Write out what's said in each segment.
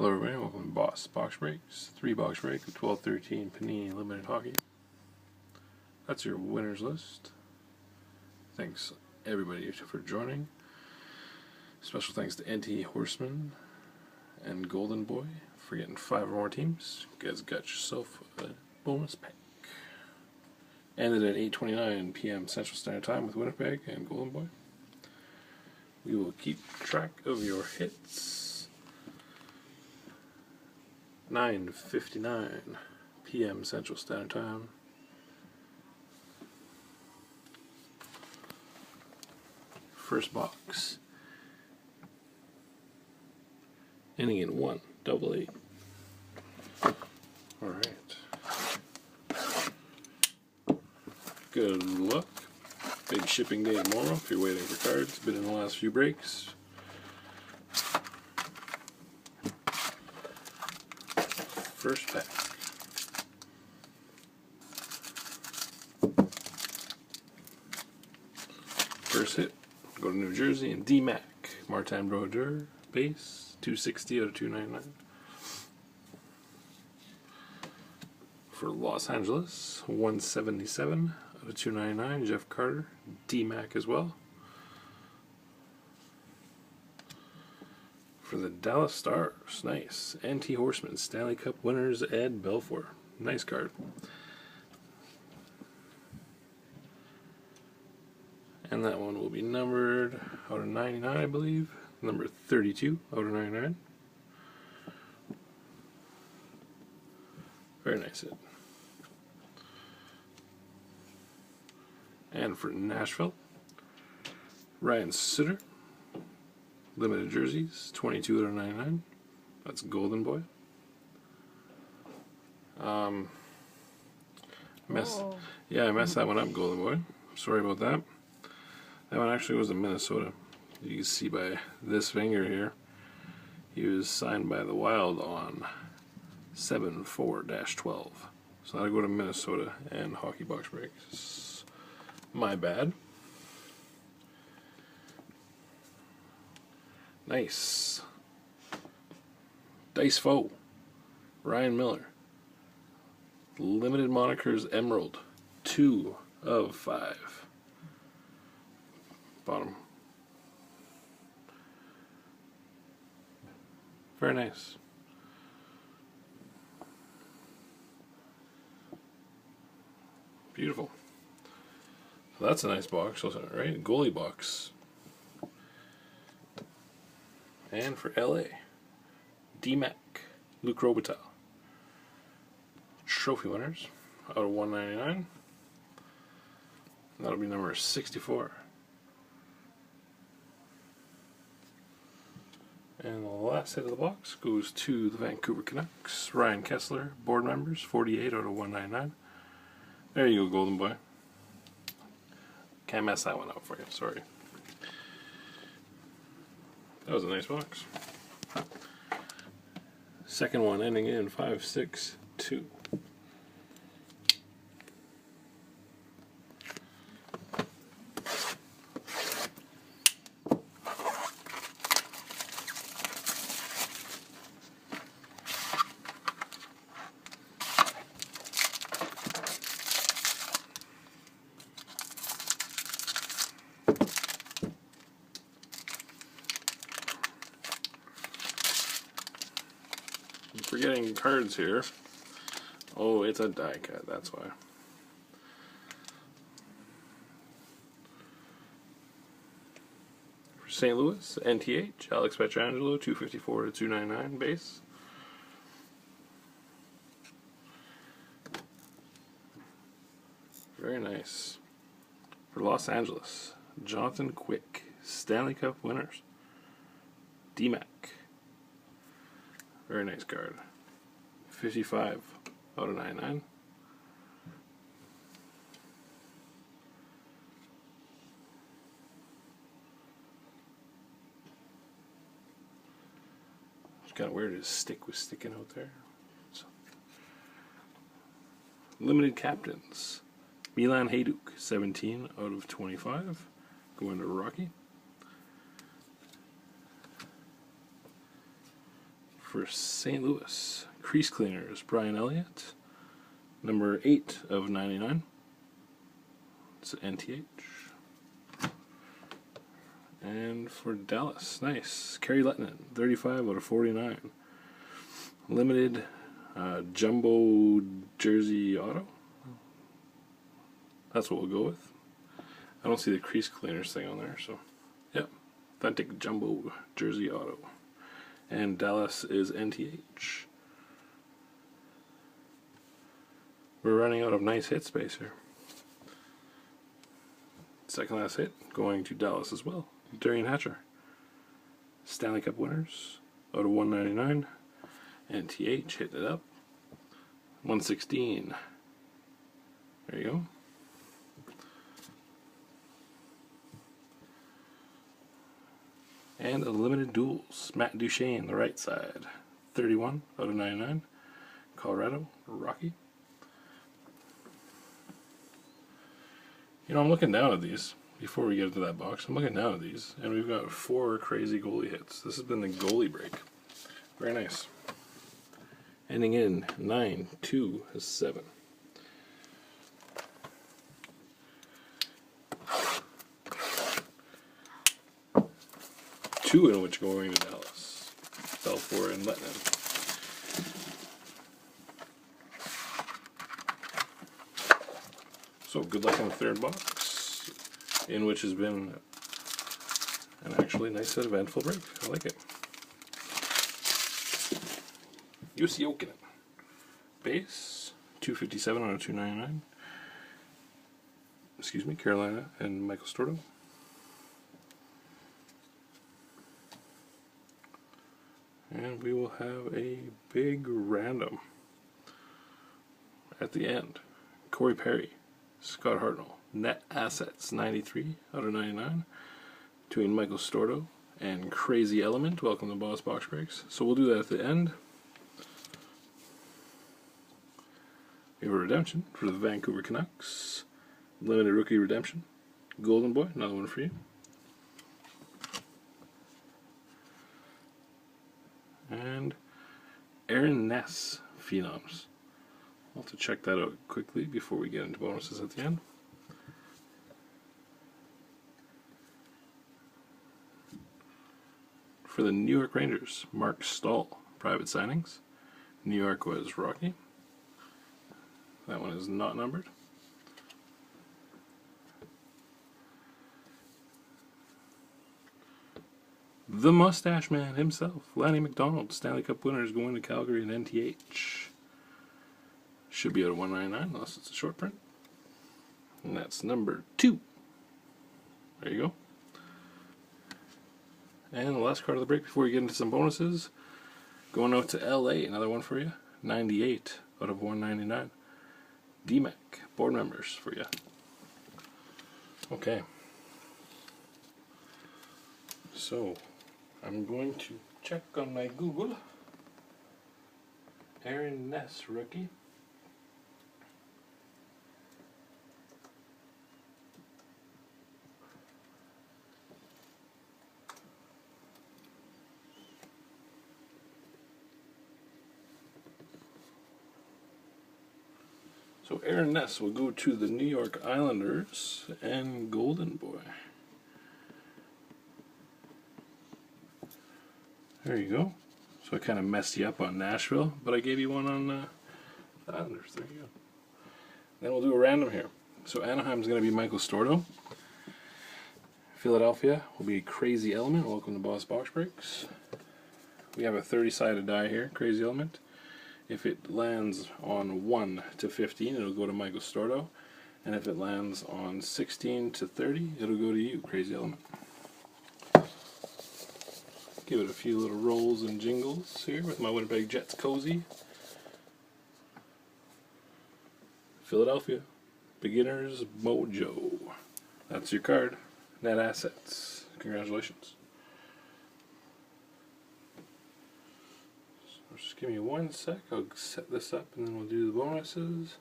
Hello everybody, welcome to Boss Box Breaks. 3-box break of 12-13 Panini Limited Hockey. That's your winners list. Thanks everybody for joining. Special thanks to NT Horseman and Golden Boy for getting 5 or more teams. You guys got yourself a bonus pack. Ended at 8:29 p.m. Central Standard Time with Winnipeg and Golden Boy. We will keep track of your hits. 9:59 p.m. Central Standard Time. First box. Ending in 188. Alright. Good luck. Big shipping day tomorrow if you're waiting for cards. Been in the last few breaks. First pack. First hit. Go to New Jersey and D-Mac. Martin Brodeur. Base. 260 out of 299. For Los Angeles. 177 out of 299. Jeff Carter. D-Mac as well. For the Dallas Stars, nice. NT Horseman, Stanley Cup winners, Ed Belfour. Nice card. And that one will be numbered out of 99, I believe. Number 32 out of 99. Very nice hit. And for Nashville, Ryan Sutter. Limited jerseys, 22 out of 99. That's Golden Boy. I messed that one up, Golden Boy. Sorry about that. That one actually was in Minnesota. You can see by this finger here. He was signed by the Wild on 7/4-12. So that'll go to Minnesota and Hockey Box Breaks. My bad. Nice. Dice Foe. Ryan Miller. Limited monikers Emerald. 2 of 5. Bottom. Very nice. Beautiful. So that's a nice box, right? Goalie box. And for LA, D-Mac, Luc Robitaille. Trophy winners out of 199. That'll be number 64. And the last hit of the box goes to the Vancouver Canucks. Ryan Kessler, board members, 48 out of 199. There you go, Golden Boy. Can't mess that one up for you, sorry. That was a nice box. Second one ending in 562. I'm forgetting cards here. Oh, it's a die cut, that's why. For St. Louis, NTH, Alex Pietrangelo, 254 to 299 base. Very nice. For Los Angeles, Jonathan Quick, Stanley Cup winners. D-Mac. Very nice card. 55 out of 99. It's kind of weird his stick was sticking out there. So. Limited captains. Milan Hajduk, 17 out of 25. Going to Rocky. For St. Louis, crease cleaners, Brian Elliott, number 8 of 99. It's NTH. And for Dallas, nice, Kerry Lettinen, 35 out of 49. Limited jumbo jersey auto. That's what we'll go with. I don't see the crease cleaners thing on there, so yep, authentic jumbo jersey auto. And Dallas is NTH. We're running out of nice hit space here. Second last hit going to Dallas as well. Darian Hatcher. Stanley Cup winners out of 199. NTH hitting it up. 116. There you go. And a limited duels. Matt Duchene, the right side. 31 out of 99. Colorado, Rocky. You know, I'm looking down at these before we get into that box. I'm looking down at these, and we've got 4 crazy goalie hits. This has been the goalie break. Very nice. Ending in 9-2-7. Two in which going to Dallas. Belfour and Lettinen. So good luck in the third box, in which has been an actually nice eventful break. I like it. Jussi Jokinen. Base, 257 out of 299. Excuse me, Carolina and Michael Stordo. And we will have a big random at the end. Corey Perry, Scott Hartnell, net assets 93 out of 99 between Michael Stordo and Crazy Element. Welcome to Boss Box Breaks. So we'll do that at the end. We have a redemption for the Vancouver Canucks. Limited rookie redemption. Golden Boy, another one for you. And Aaron Ness Phenoms. I'll have to check that out quickly before we get into bonuses at the end. For the New York Rangers, Mark Stahl, private signings. New York was Rocky. That one is not numbered. The Mustache Man himself, Lanny McDonald, Stanley Cup winners going to Calgary and NTH. Should be out of 199 unless it's a short print. And that's number 2. There you go. And the last card of the break before we get into some bonuses. Going out to LA, another one for you. 98 out of 199. DMAC, board members for you. Okay. So, I'm going to check on my Google. Aaron Ness, rookie. So Aaron Ness will go to the New York Islanders and Golden Boy. There you go. So I kind of messed you up on Nashville, but I gave you one on the Islanders. There you go. Then we'll do a random here. So Anaheim's going to be Michael Stordo. Philadelphia will be Crazy Element. Welcome to Boss Box Breaks. We have a 30-sided die here, Crazy Element. If it lands on 1 to 15, it'll go to Michael Stordo. And if it lands on 16 to 30, it'll go to you, Crazy Element. Give it a few little rolls and jingles here with my Winnipeg Jets cozy. Philadelphia, Beginner's Mojo. That's your card. Net assets. Congratulations. So just give me 1 sec. I'll set this up and then we'll do the bonuses.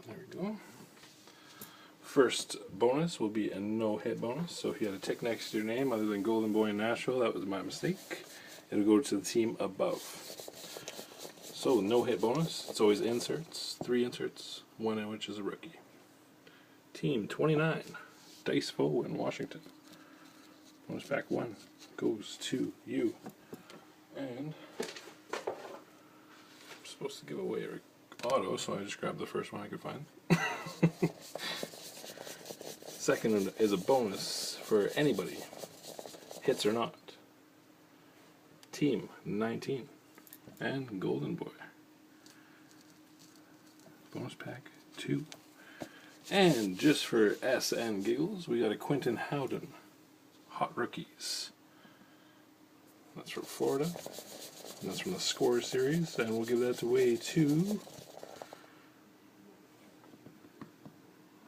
There we go. first bonus will be a no-hit bonus. So if you had a tick next to your name other than Golden Boy in Nashville, that was my mistake. It'll go to the team above. So no-hit bonus, it's always inserts, 3 inserts, 1 in which is a rookie. Team 29, Diceful in Washington. Bonus pack 1 goes to you. And I'm supposed to give away an auto, so I just grabbed the first one I could find. Second is a bonus for anybody, hits or not. Team 19 and Golden Boy. Bonus pack 2. And just for S and giggles, we got a Quentin Howden. Hot Rookies. That's from Florida. And that's from the Score series. And we'll give that away to...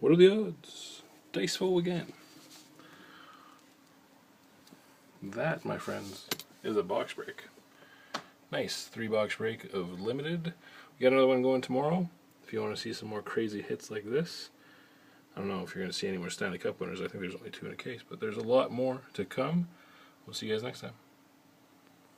What are the odds? Diceful again. That, my friends, is a box break. Nice 3-box break of limited. We got another one going tomorrow. If you want to see some more crazy hits like this. I don't know if you're going to see any more Stanley Cup winners. I think there's only 2 in a case, but there's a lot more to come. We'll see you guys next time.